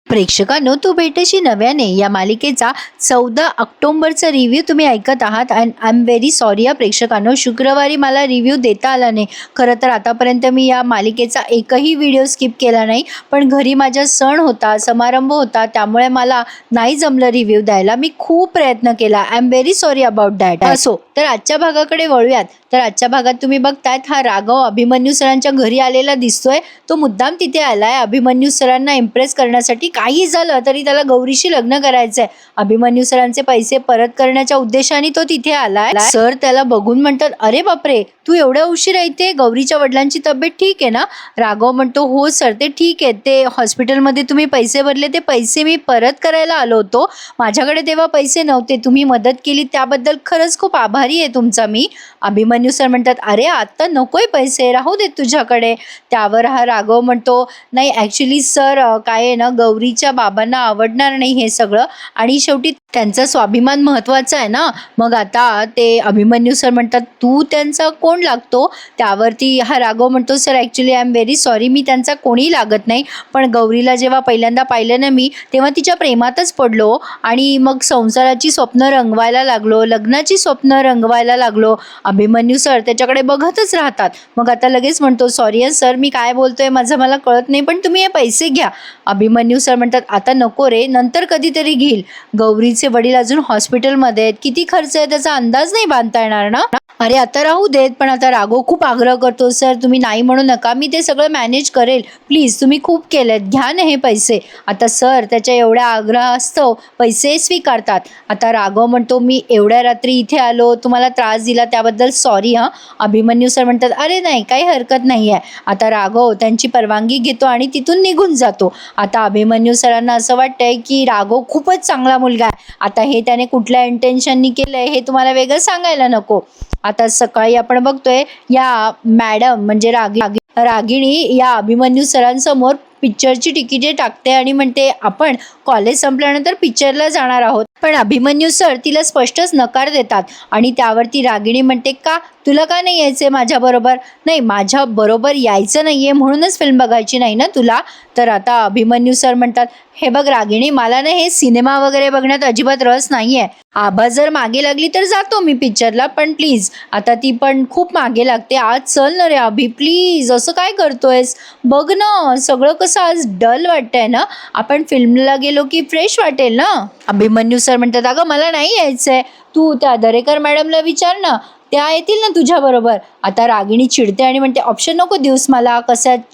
प्रेक्षकांनो, तू भेटेशी नव्याने या मालिकेचा 14 ऑक्टोबरचा रिव्ह्यू तुम्ही ऐकत आहात. And I am very sorry या प्रेक्षकांनो, शुक्रवारी मला रिव्ह्यू देता आला नाही. खरं तर आतापर्यंत मी या मालिकेचा एकही व्हिडिओ स्किप केला नाही, पण घरी माझा सण होता, समारंभ होता, त्यामुळे मला नाही जमलं रिव्ह्यू द्यायला. मी खूप प्रयत्न केला. I am very sorry about that. असो, तर आजच्या भागाकडे वळूयात. तर आजच्या भागात तुम्ही बघतायत हा राघव अभिमन्यू सरांच्या घरी आलेला दिसतोय. तो मुद्दाम तिथे आलाय अभिमन्यू सरांना इम्प्रेस करण्यासाठी. काही झालं तरी त्याला गौरीशी लग्न करायचंय. अभिमन्यू सरांचे पैसे परत करण्याच्या उद्देशाने तो तिथे आलाय. सर त्याला बघून म्हणतात, अरे बापरे, तू एवढ्या उशिरा इथे? गौरीच्या वडिलांची तब्येत ठीक आहे ना? राघव म्हणतो, हो सर, ते ठीक आहे. ते हॉस्पिटलमध्ये तुम्ही पैसे भरले, ते पैसे मी परत करायला आलो होतो. माझ्याकडे तेव्हा पैसे नव्हते. तुम्ही मदत केली त्याबद्दल खरंच खूप आभारी आहे तुमचा मी. अभिमन्यू सर म्हणतात, अरे आता नकोय पैसे, राहू देत तुझ्याकडे. त्यावर हा राघव म्हणतो, नाही ॲक्च्युली सर, काय आहे ना, गौरीच्या बाबांना आवडणार नाही हे सगळं, आणि शेवटी त्यांचा स्वाभिमान महत्त्वाचा आहे ना. मग आता ते अभिमन्यू सर म्हणतात, तू त्यांचा कोण लागतो? त्यावरती हा राघव म्हणतो, sir actually I am very sorry, मी त्यांचा कोणी लागत नाही. पण गौरीला जेव्हा पहिल्यांदा पाहिलं ना मी, तेव्हा तिच्या प्रेमातच पडलो आणि मग संसाराची स्वप्न रंगवायला लागलो, लग्नाची स्वप्न रंगवायला लागलो. अभिमन्यू सर त्याच्याकडे बघतच राहतात. मग आता लगेच म्हणतो, सॉरी सर, मी काय बोलतोय माझं मला कळत नाही, पण तुम्ही हे पैसे घ्या. अभिमन्यू सर म्हणतात, आता नको रे, नंतर कधीतरी घेईल. गौरीचे वडील अजून हॉस्पिटलमध्ये आहेत, किती खर्च आहे त्याचा अंदाज नाही बांधता येणार ना. अरे आता राहू देत. पण आता राघव खूप आग्रह करतो, सर तुम्ही नाही म्हणू नका, मी ते सगळं मॅनेज करेल, प्लीज तुम्ही खूप केलेत, घ्या ना हे पैसे. आता सर त्याच्या एवढ्या आग्रहास्तव पैसे स्वीकारतात. आता राघव म्हणतो, मी एवढ्या रात्री इथे आलो, तुम्हाला त्रास दिला त्याबद्दल सॉरी हां. अभिमन्यू सर म्हणतात, अरे नाही, काही हरकत नाही आहे. आता राघव त्यांची परवानगी घेतो आणि तिथून निघून जातो. आता अभिमन्यू सरांना असं वाटतंय की राघव खूपच चांगला मुलगा आहे. आता हे त्याने कुठल्या इंटेन्शननी केलंय हे तुम्हाला वेगळं सांगायला नको. आता सकाळी आपण बघतोय या मॅडम म्हणजे रागिणी या अभिमन्यू सरांसमोर पिक्चरची तिकिटे टाकते आणि म्हणते, आपण कॉलेज संपल्यानंतर पिक्चरला जाणार आहोत. पण अभिमन्यू सर तिला स्पष्टच नकार देतात आणि त्यावरती रागिणी म्हणते, का तुला का नाही यायचंय माझ्याबरोबर? नाही, माझ्याबरोबर यायचं नाहीये म्हणूनच फिल्म बघायची नाही ना तुला? तर आता अभिमन्यू सर म्हणतात, हे बघ रागिणी, मला ना हे सिनेमा वगैरे बघण्यात अजिबात रस नाहीये. आभा जर मागे लागली तर जातो मी पिक्चरला, पण प्लीज. आता ती पण खूप मागे लागते, आज चल ना रे अभि, प्लीज, असं काय करतोयस? बघ ना, सगळं कसं आज डल वाटतंय ना, आपण फिल्मला गेलो की फ्रेश वाटेल ना. अभिमन्यू सर म्हणतात, अगं मला नाही यायचंय, तू त्या दरेकर मॅडमला विचार ना, त्या येतील ना तुझ्याबरोबर. आता रागिणी चिडते आणि म्हणते, ऑप्शन नको देऊस मला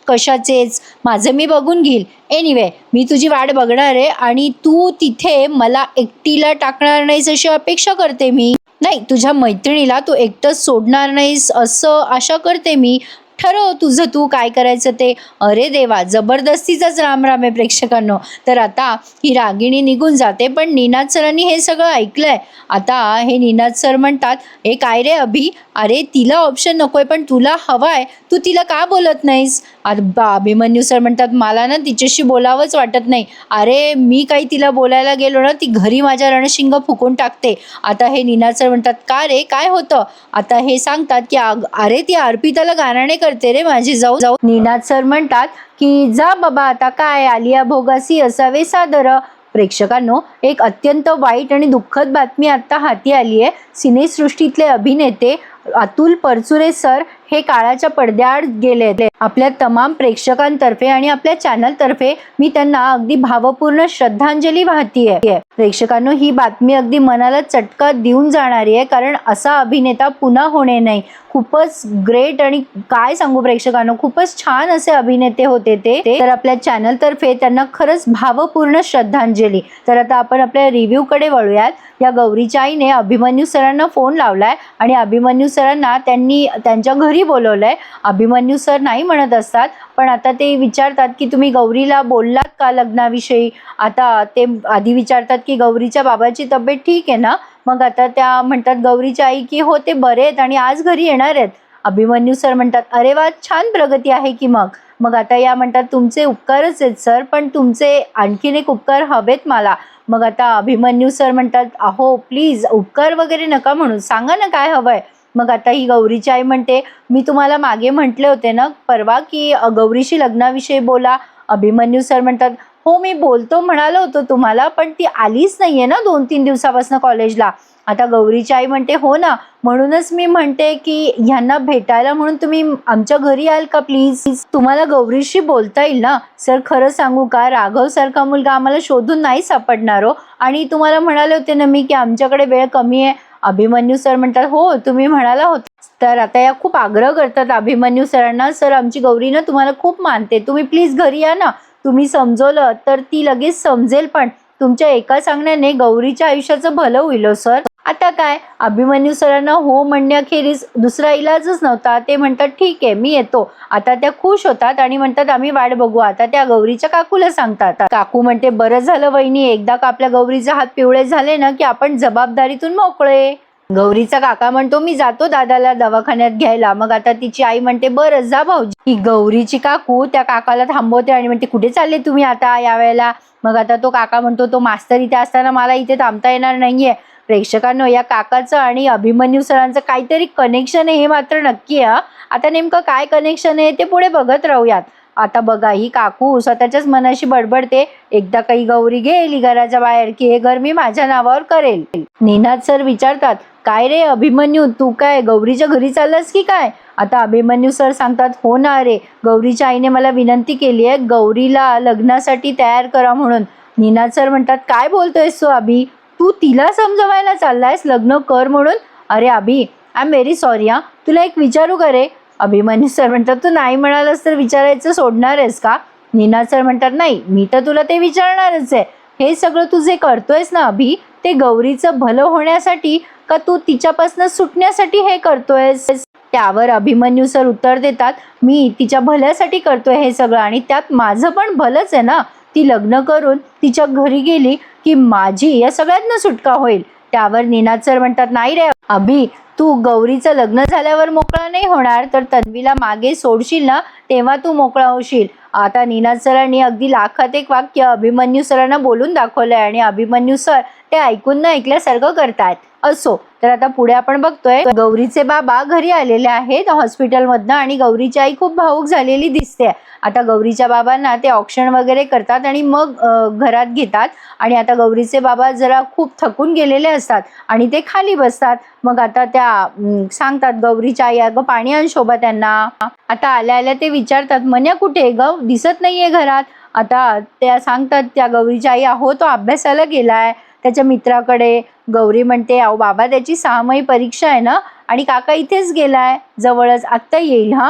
कशाचेच, माझं मी बघून घेईल. एनिवे, मी तुझी वाट बघणार आहे आणि तू तिथे मला एकटीला टाकणार नाहीस अशी अपेक्षा करते मी. नाही, तुझ्या मैत्रिणीला तू एकटंच सोडणार नाहीस असं आशा करते मी. ठरव तुझं तू काय करायचं ते. अरे देवा, जबरदस्तीचाच रामराम आहे प्रेक्षकांनो. तर आता ही रागिणी निघून जाते, पण निनाद सरांनी हे सगळं ऐकलंय. आता हे निनाद सर म्हणतात, हे काय रे अभि, अरे तिला ऑप्शन नकोय पण तुला हवाय, तू तिला का बोलत नाहीस? अभिमन्यू सर म्हणतात, मला ना तिच्याशी बोलावंच वाटत नाही. अरे मी काही तिला बोलायला गेलो ना, ती घरी माझ्या रणशिंग फुकून टाकते. आता हे निनाद सर म्हणतात, का रे काय होतं? आता हे सांगतात की अरे ती अर्पिताला गाराणे करते रे माझी जाऊ. निनाद सर म्हणतात की जा बाबा, आता काय, आलिया भोगासी असावे सादर. प्रेक्षकांनो, एक अत्यंत वाईट आणि दुःखद बातमी आता हाती आली आहे. सिनेसृष्टीतले अभिनेते अतुल परचुरे सर हे काळाच्या पडद्याआड गेले. आपल्या तमाम प्रेक्षकांतर्फे आणि आपल्या चॅनलतर्फे मी त्यांना अगदी भावपूर्ण श्रद्धांजली वाहतीये. प्रेक्षकांनो, ही बातमी अगदी मनाला चटका देऊन जाणारी आहे, कारण असा अभिनेता पुन्हा होणे नाही. खूपच ग्रेट आणि काय सांगू प्रेक्षकांनो, खूपच छान असे अभिनेते होते ते. तर आपल्या चॅनलतर्फे त्यांना खरंच भावपूर्ण श्रद्धांजली. तर आता आपण आपल्या रिव्ह्यू कडे वळूयात. या गौरीच्या आईने अभिमन्यू सरांना फोन लावलाय आणि अभिमन्यू सरांना त्यांनी त्यांच्या घरी बोलवलंय. अभिमन्यू सर नाही म्हणत असतात, पण आता ते विचारतात की तुम्ही गौरीला बोललात का लग्नाविषयी? आता ते आधी विचारतात की गौरीच्या बाबाची तब्येत ठीक आहे ना? मग आता त्या म्हणतात गौरीच्या आई की हो, ते बरे आहेत आणि आज घरी येणार आहेत. अभिमन्यू सर म्हणतात, अरे वा, छान प्रगती आहे की मग आता या म्हणतात, तुमचे उपकारच आहेत सर, पण तुमचे आणखीन एक उपकार हवेत मला. मग आता अभिमन्यू सर म्हणतात, अहो प्लीज, उपकार वगैरे नका म्हणू, सांगा ना काय हवंय. मग आता ही गौरीची आई म्हणते, मी तुम्हाला मागे म्हटले होते ना परवा की गौरीशी लग्नाविषयी बोला. अभिमन्यू सर म्हणतात, हो मी बोलतो म्हणालो होतो तुम्हाला, पण ती आलीच नाहीये ना 2-3 दिवसापासून कॉलेजला. आता गौरीची आई म्हणते, "हो ना, म्हणूनच मी म्हणते की ह्यांना भेटायला म्हणून तुम्ही आमच्या घरी याल का प्लीज? तुम्हाला गौरीशी बोलता येईल ना?" सर खरं सांगू का, राघव सारखा मुलगा आम्हाला शोधून नाही सापडणार हो. आणि तुम्हाला म्हणाले होते ना मी की आमच्याकडे वेळ कमी आहे. अभिमन्यू सर म्हणतात, "हो तुम्ही म्हणाला होता." तर आता या खूप आग्रह करतात अभिमन्यू सरांना, "सर आमची गौरी ना तुम्हाला खूप मानते. तुम्ही प्लीज घरी या ना. तुम्ही समजवलं तर ती लगेच समजेल पण. तुमच्या एका सांगण्याने गौरीच्या आयुष्याचं भलं होईल हो सर." आता काय, अभिमन्यू सरांना हो म्हणण्याखेरीज दुसरा इलाजच नव्हता. ते म्हणतात, "ठीक आहे, मी येतो." आता त्या खुश होतात आणि म्हणतात, "आम्ही वाट बघू." आता त्या गौरीच्या काकूला सांगतात. काकू म्हणते, "बरं झालं वहिनी, एकदा का आपल्या गौरीचे हात पिवळे झाले ना की आपण जबाबदारीतून मोकळे." गौरीचा काका म्हणतो, "मी जातो दादाला दवाखान्यात घ्यायला." मग आता तिची आई म्हणते, "बरं जा भाऊजी." ही गौरीची काकू त्या काकाला थांबवते आणि म्हणते, "कुठे चालले तुम्ही आता यावेळेला?" मग आता तो काका म्हणतो, "तो मास्तर इथे असताना मला इथे थांबता येणार नाहीये." प्रेक्षकांनो, या काकाचं आणि अभिमन्यू सरांचं काहीतरी कनेक्शन आहे हे मात्र नक्की आहे. आता नेमकं काय कनेक्शन आहे ते पुढे बघत राहूयात. आता बघा, ही काकू स्वतःच्याच मनाशी बडबडते, एकदा काही गौरी गेली घराच्या बाहेर की हे घर मी माझ्या नावावर करेल. निनाद सर विचारतात, "काय रे अभिमन्यू, तू काय गौरीच्या घरी चाललास की काय?" आता अभिमन्यू सर सांगतात, "हो ना रे, गौरीच्या आईने मला विनंती केली आहे गौरीला लग्नासाठी तयार करा म्हणून." निनाद सर म्हणतात, "काय बोलतोयस तू अभि? तू तिला समजवायला चाललायस लग्न कर म्हणून? अरे अभि, आय एम व्हेरी सॉरी हा. तुला एक विचारू का रे?" अभिमन्यू सर म्हणतात, "तू नाही म्हणालास तर विचारायचं सोडणार आहेस का?" निनाद सर म्हणतात, "नाही, मी तर तुला ते विचारणारच आहे. हे सगळं तू जे करतोयस ना अभि, ते गौरीचं भलं होण्यासाठी का तू तिच्यापासून सुटण्यासाठी हे करतोयस?" त्यावर अभिमन्यू सर उत्तर देतात, "मी तिच्या भल्यासाठी करतोय हे सगळं आणि त्यात माझं पण भलंच आहे ना. ती लग्न करून तिच्या घरी गेली की माझी या सगळ्यांना सुटका होईल." त्यावर निनाद सर म्हणतात, "नाही रे अभि, तू गौरीचं लग्न झाल्यावर मोकळा नाही होणार, तर तन्वीला मागे सोडशील ना तेव्हा तू मोकळा होशील." आता निनाद सरांनी अगदी लाखात एक वाक्य अभिमन्यू सरांना बोलून दाखवलंय आणि अभिमन्यू सर ते ऐकून न ऐकल्यासारखं करतायत. असो, तर आता पुढे आपण बघतोय गौरीचे बाबा घरी आलेले आहेत हॉस्पिटलमधनं आणि गौरीची आई खूप भावूक झालेली दिसते. आता गौरीच्या बाबांना ते ऑक्शन वगैरे करतात आणि मग घरात घेतात आणि आता गौरीचे बाबा जरा खूप थकून गेलेले असतात आणि ते खाली बसतात. मग आता त्या सांगतात गौरीच्या आई, "अगं पाणी आण शोभा त्यांना." आता आल्या आल्या ते विचारतात, "मन्या कुठे ग? दिसत नाहीये घरात." आता त्या सांगतात त्या गौरीच्या आई, "अहो तो अभ्यासाला गेलाय त्याच्या मित्राकडे." गौरी म्हणते, "अहो बाबा, त्याची 6माही परीक्षा आहे ना आणि काका इथेच गेलाय जवळच, आत्ता येईल हा."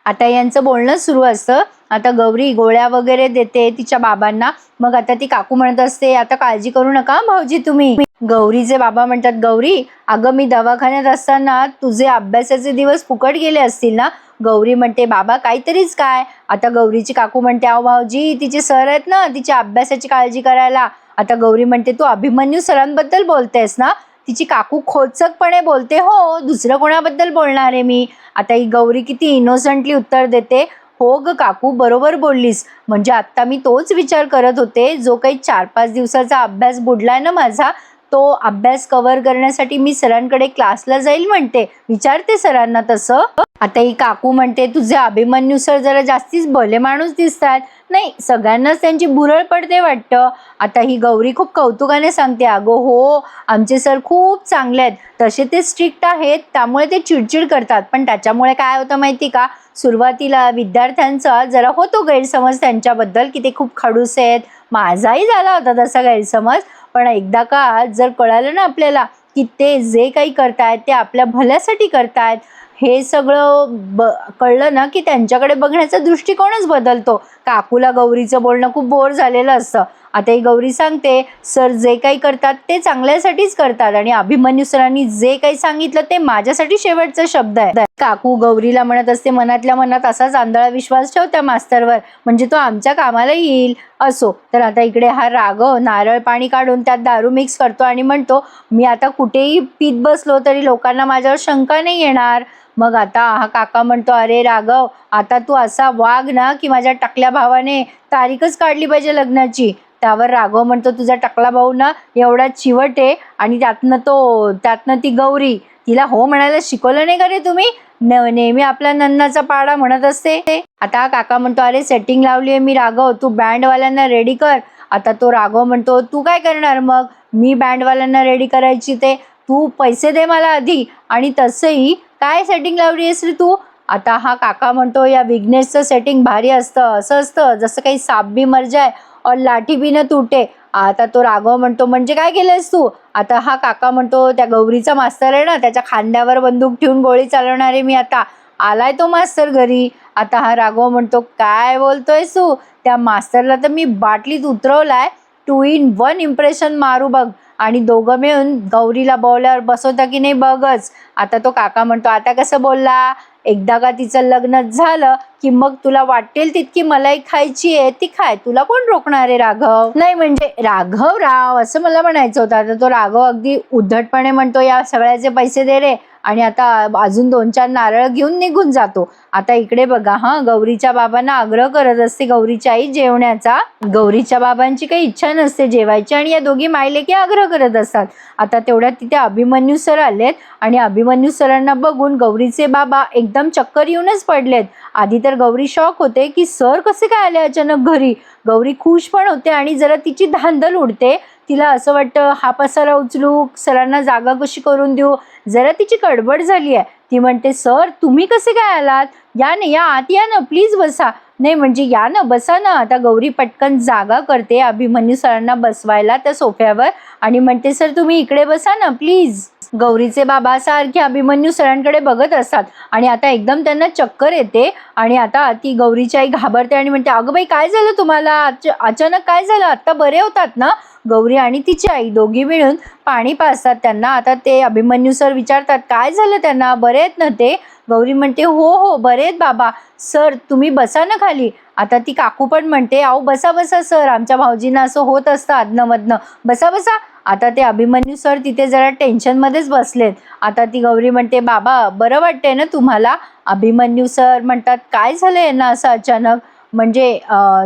आता यांचं बोलणं सुरू असतं. आता गौरी गोळ्या वगैरे देते तिच्या बाबांना. मग आता ती काकू म्हणत असते, "आता काळजी करू नका भाऊजी तुम्ही." गौरीचे बाबा म्हणतात, "गौरी, अगं मी दवाखान्यात असताना तुझे अभ्यासाचे दिवस फुकट गेले असतील ना." गौरी म्हणते, "बाबा काहीतरीच काय." आता गौरीची काकू म्हणते, "अहो भाऊजी, तिचे सर आहेत ना तिच्या अभ्यासाची काळजी करायला." आता गौरी म्हणते, "तू अभिमन्यू सरांबद्दल बोलतेस ना?" तिची काकू खोचकपणे बोलते, "हो, दुसरं कोणाबद्दल बोलणार आहे मी." आता ही गौरी किती इनोसंटली उत्तर देते, "हो ग काकू, बरोबर बोललीस. म्हणजे आत्ता मी तोच विचार करत होते, जो काही 4-5 दिवसाचा अभ्यास बुडलाय ना माझा, तो अभ्यास कव्हर करण्यासाठी मी सरांकडे क्लासला जाईल म्हणते. विचारते सरांना तसं." आता ही काकू म्हणते, "तुझे अभिमन्यू सर जरा जास्तीच भले माणूस दिसतात." नाही, सगळ्यांनाच त्यांची भुरळ पडते वाटतं. आता ही गौरी खूप कौतुकाने सांगते, "अगं हो, आमचे सर खूप चांगले आहेत. तसे ते स्ट्रिक्ट आहेत, त्यामुळे ते चिडचिड करतात. पण त्याच्यामुळे काय होतं माहिती का, सुरुवातीला विद्यार्थ्यांचा जरा होतो गैरसमज त्यांच्याबद्दल की ते खूप खडूस आहेत. माझाही झाला होता तसा गैरसमज. पण एकदा का जर कळालं ना आपल्याला की ते जे काही करतायत ते आपल्या भल्यासाठी करतायत, हे सगळं कळलं ना की त्यांच्याकडे बघण्याचा दृष्टिकोनच बदलतो." काकूला गौरीचं बोलणं खूप बोर झालेलं असतं. आता ही गौरी सांगते, "सर जे काही करतात ते चांगल्यासाठीच करतात आणि अभिमन्यू सरांनी जे काही सांगितलं ते माझ्यासाठी शेवटचा शब्द आहे." काकू गौरीला म्हणत असते, "मनातल्या मनात असाच आंधळा विश्वास ठेव त्या मास्तरवर, म्हणजे तो आमच्या कामाला येईल." असो, तर आता इकडे हा राघव नारळ पाणी काढून त्यात दारू मिक्स करतो आणि म्हणतो, "मी आता कुठेही पीत बसलो तरी लोकांना माझ्यावर शंका नाही येणार." मग आता हा काका म्हणतो, "अरे राघव, आता तू असा वाग ना की माझ्या टकल्या भावाने तारीखच काढली पाहिजे लग्नाची." त्यावर राघव म्हणतो, "तुझा टकला भाऊ ना एवढा चिवट आहे आणि त्यातनं ती गौरी, तिला हो म्हणायला शिकवलं नाही का रे तुम्ही? नेहमी आपला नन्नाचा पाडा म्हणत असते. आता काका म्हणतो, अरे सेटिंग लावली आहे मी राघव, तू बँडवाल्यांना रेडी कर. आता तो राघव म्हणतो, तू काय करणार मग? मी बँडवाल्यांना रेडी करायची ते, तू पैसे दे मला आधी. आणि तसंही काय सेटिंग लावली आहेस रे तू? आता हा काका म्हणतो, या विघ्नेशचं सेटिंग भारी असतं, असं असतं जसं काही साप भी मर जाए और लाठी भी न तुटे. आता तो राघव म्हणतो, म्हणजे काय केलंयस तू? आता हा काका म्हणतो, त्या गौरीचा मास्तर आहे ना, त्याच्या खांद्यावर बंदूक ठेवून गोळी चालवणार आहे मी आता. आलाय तो मास्तर घरी. आता हा राघव म्हणतो, काय बोलतोयस तू? त्या मास्तरला तर मी बाटलीत उतरवलाय, 2 in 1 इम्प्रेशन मारू बघ. आणि दोघं मिळून गौरीला बोल्यावर बसवता की नाही बघच. आता तो काका म्हणतो, आता कसं बोलला? एकदा का तिचं लग्न झालं की मग तुला वाटेल तितकी मलाई खायची आहे ती खाय, तुला कोण रोखणार आहे राघव? नाही म्हणजे राघवराव असं मला म्हणायचं होतं. आता तो राघव अगदी उद्धटपणे म्हणतो, या सगळ्याचे पैसे दे रे. आणि आता अजून 2-4 नारळ घेऊन निघून जातो. आता इकडे बघा, गौरीच्या बाबांना आग्रह करत असते गौरीची आई जेवण्याचा. गौरीच्या बाबांची काही इच्छा नसते जेवायची आणि या दोघी मायलेकी आग्रह करत असतात. आता तेवढ्यात तिथे अभिमन्यू सर आलेत आणि अभिमन्यू सरांना बघून गौरीचे बाबा एकदम चक्कर येऊनच पडलेत. आधी तर गौरी शॉक होते की सर कसे काय आले अचानक घरी. गौरी खुश पण होते आणि जरा तिची धांदल उडते. तिला असं वाटतं, हा पसारा उचलू, सरांना जागा कशी करून देऊ, जरा तिची गडबड झाली आहे. ती म्हणते, सर तुम्ही कसे काय आलात? या ना, या आत या ना, प्लीज बसा. नाही म्हणजे या ना, बसा ना. आता गौरी पटकन जागा करते अभिमन्यू सरांना बसवायला त्या सोफ्यावर आणि म्हणते, सर तुम्ही इकडे बसा ना प्लीज. गौरीचे बाबा सारखे अभिमन्यू सरांकडे बघत असतात आणि आता एकदम त्यांना चक्कर येते. आणि आता ती गौरीची आई घाबरते आणि म्हणते, अगं बाई काय झालं तुम्हाला? अचानक काय झालं? आत्ता बरे होतात ना? गौरी आणि तिची आई दोघी मिळून पाणी पाजतात त्यांना. आता ते अभिमन्यू सर विचारतात, काय झालं त्यांना, बरे आहेत ना ते? गौरी म्हणते, हो हो बरे आहेत बाबा. सर तुम्ही बसा ना खाली. आता ती काकू पण म्हणते, अहो बसा बसा सर, आमच्या भाऊजींना असं होत असतं आदनमधनं, बसा बसा. आता ते अभिमन्यू सर तिथे जरा टेन्शनमध्येच बसलेत. आता ती गौरी म्हणते, बाबा बरं वाटतंय ना तुम्हाला? अभिमन्यू सर म्हणतात, काय झालं यांना असं अचानक? म्हणजे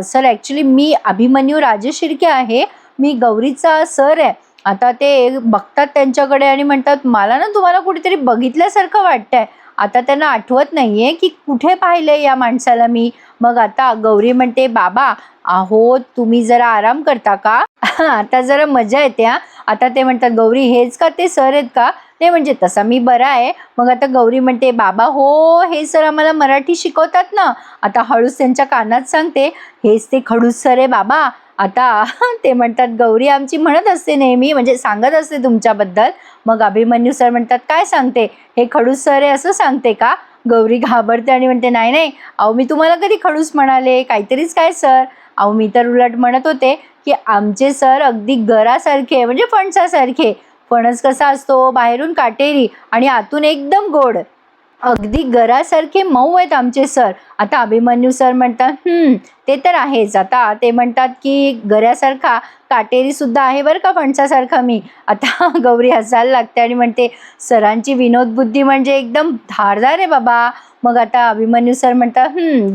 सर ॲक्च्युली मी अभिमन्यू राजेश शिर्के आहे, मी गौरीचा सर आहे. आता ते बघतात त्यांच्याकडे आणि म्हणतात, मला ना तुम्हाला कुठेतरी बघितल्यासारखं वाटतंय. आता त्यांना आठवत नाहीये की कुठे पाहिलंय या माणसाला मी. मग आता गौरी म्हणते, बाबा अहो तुम्ही जरा आराम करता का? आता जरा मजा येते. आता ते म्हणतात, गौरी हेच का ते सर आहेत का? ते म्हणजे तसा मी बरा आहे. मग आता गौरी म्हणते, बाबा हो हे सर आम्हाला मराठी शिकवतात ना. आता हळूच त्यांच्या कानात सांगते, हेच ते खडूस सर आहे बाबा. आता ते म्हणतात, गौरी आमची म्हणत असते नेहमी, म्हणजे सांगत असते तुमच्याबद्दल. मग अभिमन्यू सर म्हणतात, काय सांगते? हे खडूस सर आहे असं सांगते का? गौरी घाबरते आणि म्हणते, नाही नाही अहो मी तुम्हाला कधी खडूस म्हणाले? काहीतरीच काय सर. अहो मी तर उलट म्हणत होते की आमचे सर अगदी गरासारखे, म्हणजे फणसासारखे. फणस कसा असतो, बाहेरून काटेरी आणि आतून एकदम गोड, अगदी गरासारखे मऊ आहेत आमचे सर. आता अभिमन्यू सर म्हणतात, ते तर आहेच. आता ते म्हणतात की गऱ्यासारखा काटेरी सुद्धा आहे बरं का फणसासारखा मी. आता गौरी हसायला लागते आणि म्हणते, सरांची विनोदबुद्धी म्हणजे एकदम धारदार आहे बाबा. मग आता अभिमन्यू सर म्हणतात,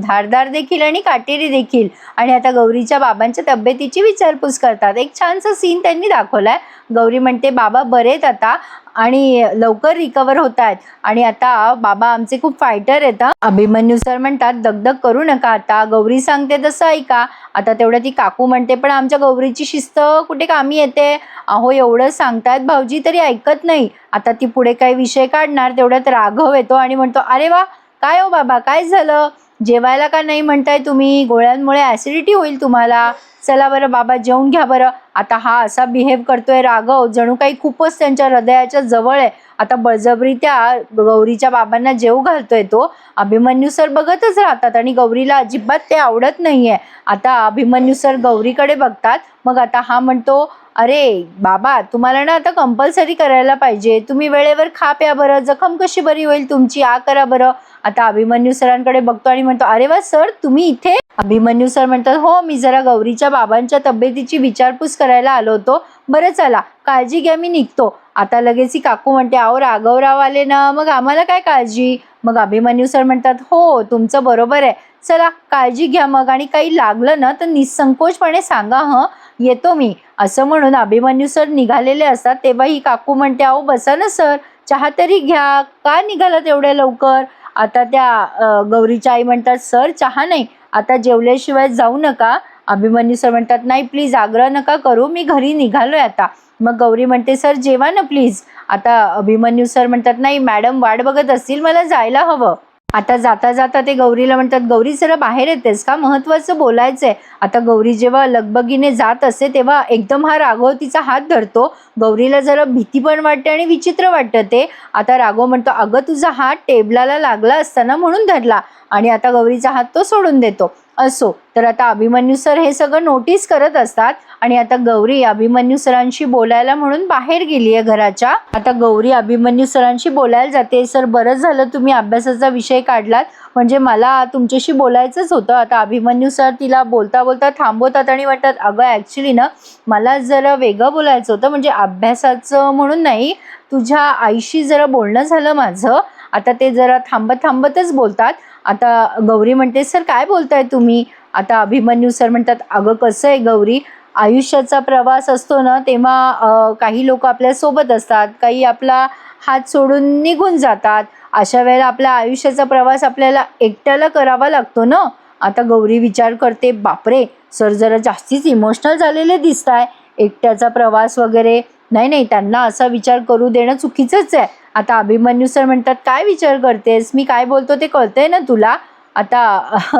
धारदार देखील आणि काटेरी देखील. आणि आता गौरीच्या बाबांच्या तब्येतीची विचारपूस करतात. एक छानसा सीन त्यांनी दाखवलाय. गौरी म्हणते, बाबा बरे आहेत आता आणि लवकर रिकवर होत आहेत आणि आता बाबा आमचे खूप फायटर आहेत. अभिमन्यू सर म्हणतात, दगदग करू नका आता, गौरी सांगते तसं ऐका. आता तेवढं ती काकू म्हणते, पण आमच्या गौरीची शिस्त कुठे कामी येते? अहो एवढं सांगतायत भाऊजी तरी ऐकत नाही. आता ती पुढे काही विषय काढणार, तेवढ्यात राघव येतो आणि म्हणतो, अरे वा काय हो बाबा काय झालं? जेवायला का नाही म्हणताय तुम्ही? गोळ्यांमुळे ॲसिडिटी होईल तुम्हाला. चला बरं बाबा जेवून घ्या बरं. आता हा असा बिहेव करतोय राघव, जणू काही खूपच त्यांच्या हृदयाच्या जवळ आहे. आता बळजबरी त्या गौरीच्या बाबांना जेवू घालतोय तो. अभिमन्यू सर बघतच राहतात आणि गौरीला अजिबात ते आवडत नाहीये. आता अभिमन्यू सर गौरीकडे बघतात. मग आता हा म्हणतो, अरे बाबा तुम्हाला ना आता कंपल्सरी करायला पाहिजे, तुम्ही वेळेवर खा प्या बरं, जखम कशी बरी होईल तुमची, करा बरं. आता अभिमन्यू सरांकडे बघतो आणि म्हणतो, अरे वा सर तुम्ही इथे? अभिमन्यू सर म्हणतात, हो मी जरा गौरीच्या बाबांच्या तब्येतीची विचारपूस करायला आलो होतो. बरं चला काळजी घ्या मी निघतो. आता लगेच ही काकू म्हणते, अहो राघवराव आले ना, मग आम्हाला काय काळजी? मग अभिमन्यू सर म्हणतात, हो तुमचं बरोबर आहे, चला काळजी घ्या मग, आणि काही लागलं ना तर निसंकोचपणे सांगा, येतो मी. असं म्हणून अभिमन्यू सर निघालेले असतात तेव्हा ही काकू म्हणते, अहो बसा ना सर, चहा तरी घ्या, का निघालात एवढ्या लवकर? आता त्या गौरीच्या आई म्हणतात, सर चहा नाही, आता जेवल्याशिवाय जाऊ नका. अभिमन्यू सर म्हणतात, नाही प्लीज आग्रह नका करू, मी घरी निघालोय आता. मग गौरी म्हणते, सर जेवा ना प्लीज. आता अभिमन्यू सर म्हणतात, नाही मॅडम वाट बघत असतील, मला जायला हवं. आता जाता जाता ते गौरीला म्हणतात, गौरी जरा बाहेर येतेस का, महत्वाचं बोलायचंय. आता गौरी जेव्हा लगबगीने जात असते तेव्हा एकदम हा राघव तिचा हात धरतो. गौरीला जरा भीती पण वाटते आणि विचित्र वाटतं ते. आता राघव म्हणतो, अगं तुझा हात टेबलाला लागला असताना म्हणून धरला. आणि आता गौरीचा हात तो सोडून देतो. असो, तर आता अभिमन्यू सर हे सगळं नोटीस करत असतात आणि आता गौरी अभिमन्यू सरांशी बोलायला म्हणून बाहेर गेली आहे घराच्या. आता गौरी अभिमन्यू सरांशी बोलायला जाते, सर बरं झालं तुम्ही अभ्यासाचा विषय काढलात, म्हणजे मला तुमच्याशी बोलायचंच होतं. आता अभिमन्यू सर तिला बोलता बोलता थांबवतात आणि म्हणतात, अगं ॲक्च्युली ना मला जरा वेगळं बोलायचं होतं, म्हणजे अभ्यासाचं म्हणून नाही, तुझ्या आईशी जरा बोलणं झालं माझं. आता ते जरा थांबतच बोलतात. आता गौरी म्हणते, सर काय बोलताय तुम्ही? आता अभिमन्यू सर म्हणतात, अगं कसं आहे गौरी, आयुष्याचा प्रवास असतो ना तेव्हा काही लोक आपल्या सोबत असतात, काही आपला हात सोडून निघून जातात. अशा वेळेला आपल्या आयुष्याचा प्रवास आपल्याला एकट्याला करावा लागतो ना. आता गौरी विचार करते, बापरे सर जरा जास्तीच इमोशनल झालेले दिसताय, एकट्याचा प्रवास वगैरे. नाही, त्यांना असा विचार करू देणं चुकीचंच आहे. आता अभिमन्यू सर म्हणतात, काय विचार करतेस, मी काय बोलतो ते कळतंय ना तुला? आता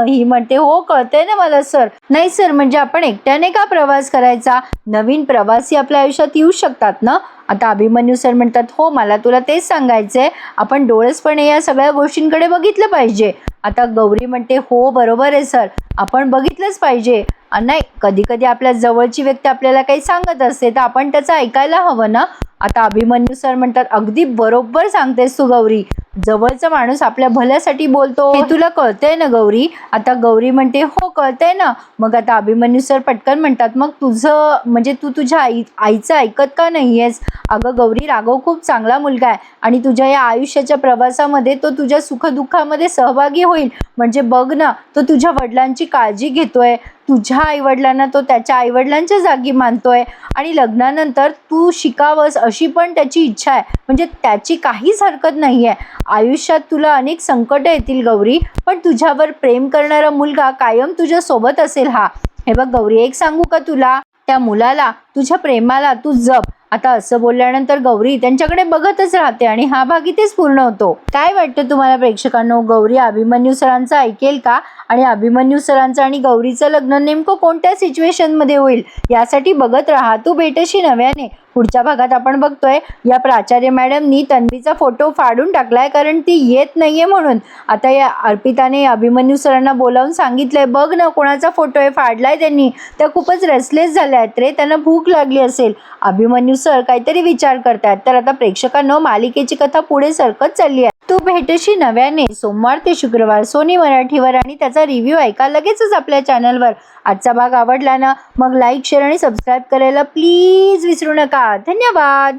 ही म्हणते, हो कळतंय ना मला सर. नाही सर, म्हणजे आपण एकट्याने का प्रवास करायचा, नवीन प्रवासी आपल्या आयुष्यात येऊ शकतात ना. आता अभिमन्यू सर म्हणतात, हो मला तुला तेच सांगायचंय, आपण डोळसपणे या सगळ्या गोष्टींकडे बघितलं पाहिजे. आता गौरी म्हणते, हो बरोबर आहे सर, आपण बघितलंच पाहिजे. नाही, कधी कधी आपल्या जवळची व्यक्ती आपल्याला काही सांगत असते तर आपण त्याचं ऐकायला हवं ना. आता अभिमन्यू सर म्हणतात, अगदी बरोबर सांगतेस तू गौरी, जवळचा माणूस आपल्या भल्यासाठी बोलतो हे तुला कळतंय ना गौरी. आता गौरी म्हणते, हो कळतंय ना. मग आता अभिमन्यू सर पटकन म्हणतात, मग तुझं म्हणजे तू तुझ्या आईचं ऐकत का नाहीयेस? अगं गौरी, राघव खूप चांगला मुलगा आहे आणि तुझ्या या आयुष्याच्या प्रवासामध्ये तो तुझ्या सुखदुःखामध्ये सहभागी होईल. म्हणजे बघ ना, तो तुझ्या वडिलांची काळजी घेतोय, तुझ्या आईवडिलांना तो त्याच्या आईवडिलांच्या जागी मानतोय आणि लग्नानंतर तू शिकावंस अशी पण त्याची इच्छा आहे. म्हणजे त्याची काहीच हरकत नाही आहे. आयुष्यात तुला अनेक संकट येतील गौरी, पण तुझ्यावर प्रेम करणारा मुलगा कायम तुझ्या सोबत असेल. हा हे बघ गौरी, एक सांगू का तुला, त्या मुलाला, तुझ्या प्रेमाला तू जप. आता असं बोलल्यानंतर गौरी त्यांच्याकडे बघतच राहते आणि हा भाग इथेच पूर्ण होतो. काय वाटतं तुम्हाला प्रेक्षकांनो, गौरी अभिमन्यू सरांचं ऐकेल का? आणि अभिमन्यू सरांचं आणि गौरीचं लग्न नेमकं कोणत्या सिच्युएशन मध्ये होईल यासाठी बघत राहा तू भेटशी नव्याने. पुढच्या भागात आपण बघतोय, या प्राचार्य मॅडमनी तन्वीचा फोटो फाडून टाकलाय कारण ती येत नाहीये म्हणून. आता या अर्पिताने अभिमन्यू सरांना बोलावून सांगितलंय, बघ ना कोणाचा फोटो आहे, फाडलाय त्यांनी. त्या खूपच रेस्टलेस झाल्या आहेत रे, त्यांना भूक लागली असेल. अभिमन्यू सर काहीतरी विचार करतात. तर आता प्रेक्षकांनो, मालिकेची कथा पुढे सरकत चालली आहे. तू भेटशी नव्याने सोमवार ते शुक्रवार सोनी मराठीवर आणि त्याचा रिव्ह्यू ऐका लगेचच आपल्या चॅनलवर. आजचा भाग आवडला ना, मग लाईक, शेअर आणि सबस्क्राईब करायला प्लीज विसरू नका. धन्यवाद.